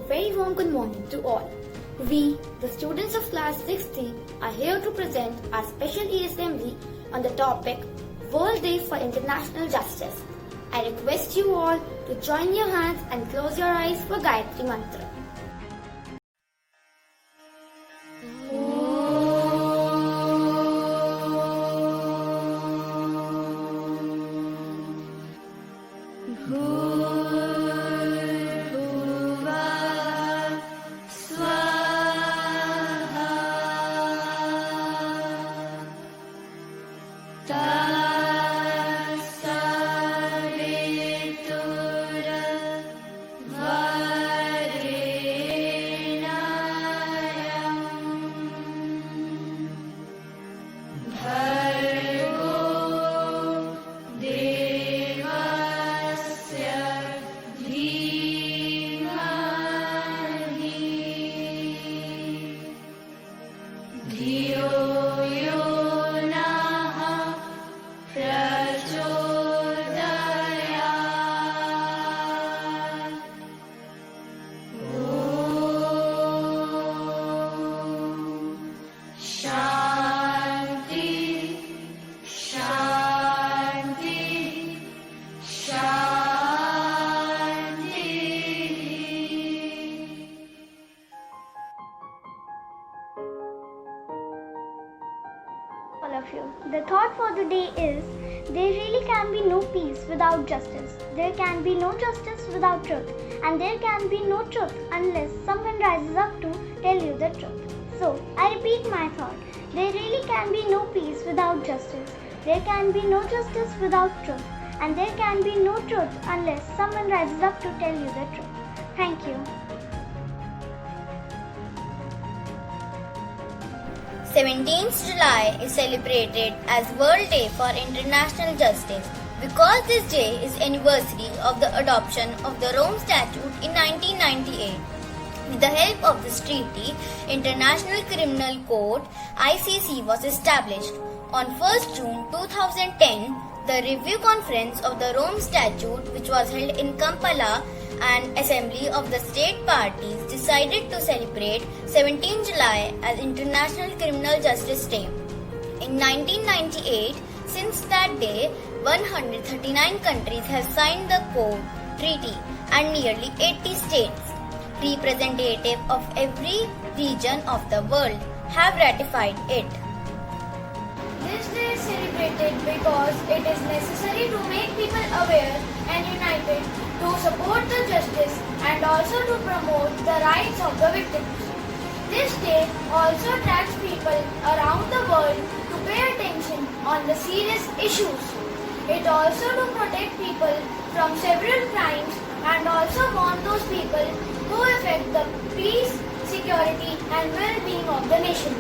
very warm good morning to all. We, the students of class 6C, are here to present our special assembly on the topic World Day for International Justice. I request you all to join your hands and close your eyes for Gayatri Mantra. All of you. The thought for the day is there really can be no peace without justice. There can be no justice without truth. And there can be no truth unless someone rises up to tell you the truth. So, I repeat my thought. There really can be no peace without justice. There can be no justice without truth. And there can be no truth unless someone rises up to tell you the truth. Thank you. 17th July is celebrated as World Day for International Justice because this day is anniversary of the adoption of the Rome Statute in 1998. With the help of this treaty, International Criminal Court (ICC) was established. On 1st June 2010, the review conference of the Rome Statute, which was held in Kampala, and Assembly of the State Parties decided to celebrate 17 July as International Criminal Justice Day. In 1998, since that day, 139 countries have signed the Court Treaty and nearly 80 states, representative of every region of the world, have ratified it. This day is celebrated because it is necessary to make people aware and united to support the justice and also to promote the rights of the victims. This day also attracts people around the world to pay attention on the serious issues. It also to protect people from several crimes and also warn those people who affect the peace, security and well-being of the nation.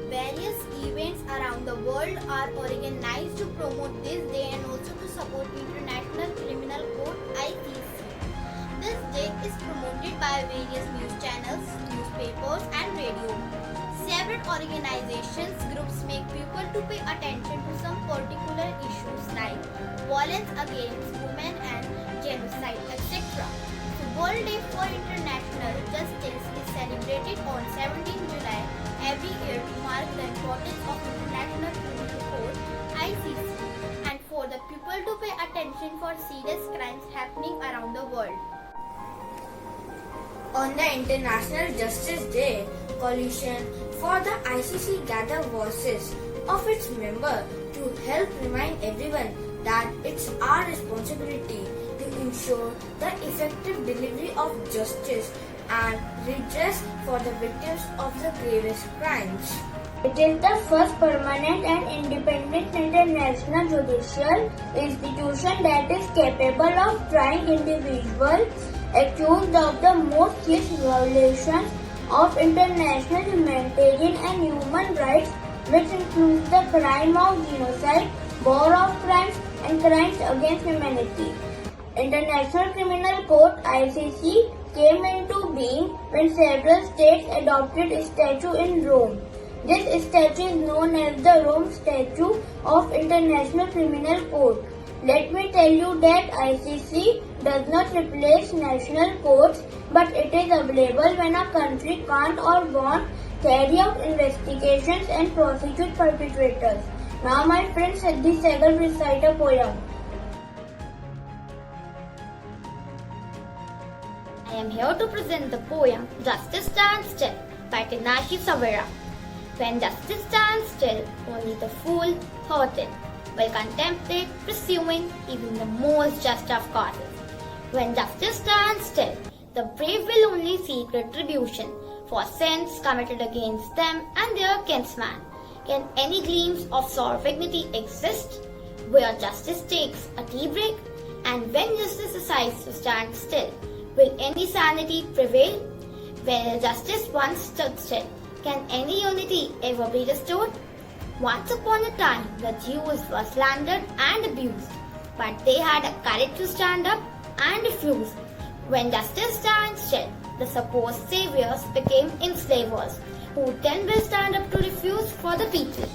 Various events around the world are organized to promote this day and also to support International Criminal Court (ICC). This day is promoted by various news channels, newspapers and radio. Several organizations groups make people to pay attention to some particular issues like violence against women and genocide, etc. The World Day for International Justice is celebrated on 17 July every year to mark the importance of International Criminal Court (ICC) and for the people to pay attention for serious crimes happening around the world. On the International Justice Day, Coalition for the ICC gather voices of its members to help remind everyone that it's our responsibility to ensure the effective delivery of justice and redress for the victims of the gravest crimes. It is the first permanent and independent international judicial institution that is capable of trying individuals accused of the most serious violations of international humanitarian and human rights, which includes the crime of genocide, war of crimes, and crimes against humanity. International Criminal Court (ICC) came into being when several states adopted a statute in Rome. This statute is known as the Rome Statute of International Criminal Court. Let me tell you that ICC does not replace national courts, but it is available when a country can't or won't carry out investigations and prosecute perpetrators. Now my friend Siddhi Sehgal recite a poem. I am here to present the poem Justice Stands Still by Tinashi Savera. When justice stands still, only the fool hurted will contemplate pursuing even the most just of causes. When justice stands still, the brave will only seek retribution for sins committed against them and their kinsman. Can any gleams of sour dignity exist where justice takes a tea break? And when justice decides to stand still, will any sanity prevail? Where justice once stood still, can any unity ever be restored? Once upon a time, the Jews were slandered and abused, but they had a courage to stand up and refuse. When justice stands still, the supposed saviors became enslavers, who then will stand up to refuse for the people.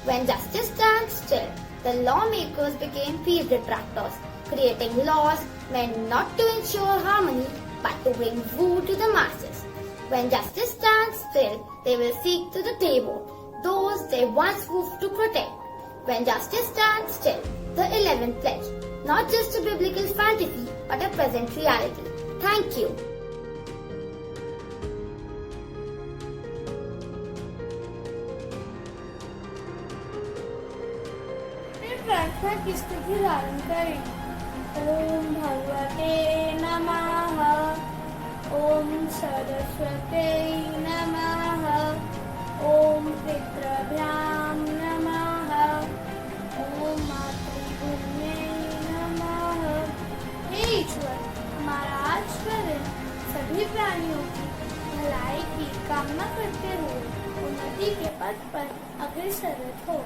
When justice stands still, the lawmakers became peace detractors, creating laws meant not to ensure harmony, but to bring woe to the masses. When justice stands still, they will seek to the table those they once vowed to protect. When justice stands still, the 11th pledge, not just a biblical fantasy, but a present reality. Thank you. प्रार्थना किसकी धारण करें? ओम भगवते नमः, ओम सरस्वते नमः, ओम पितृभ्यां नमः, ओम मातृभूम्यै नमः। हे ईश्वर, हमारा आज का दिन सभी प्राणियों की भलाई की कामना करते हुए उन्नति के पथ पर अग्रसर हो।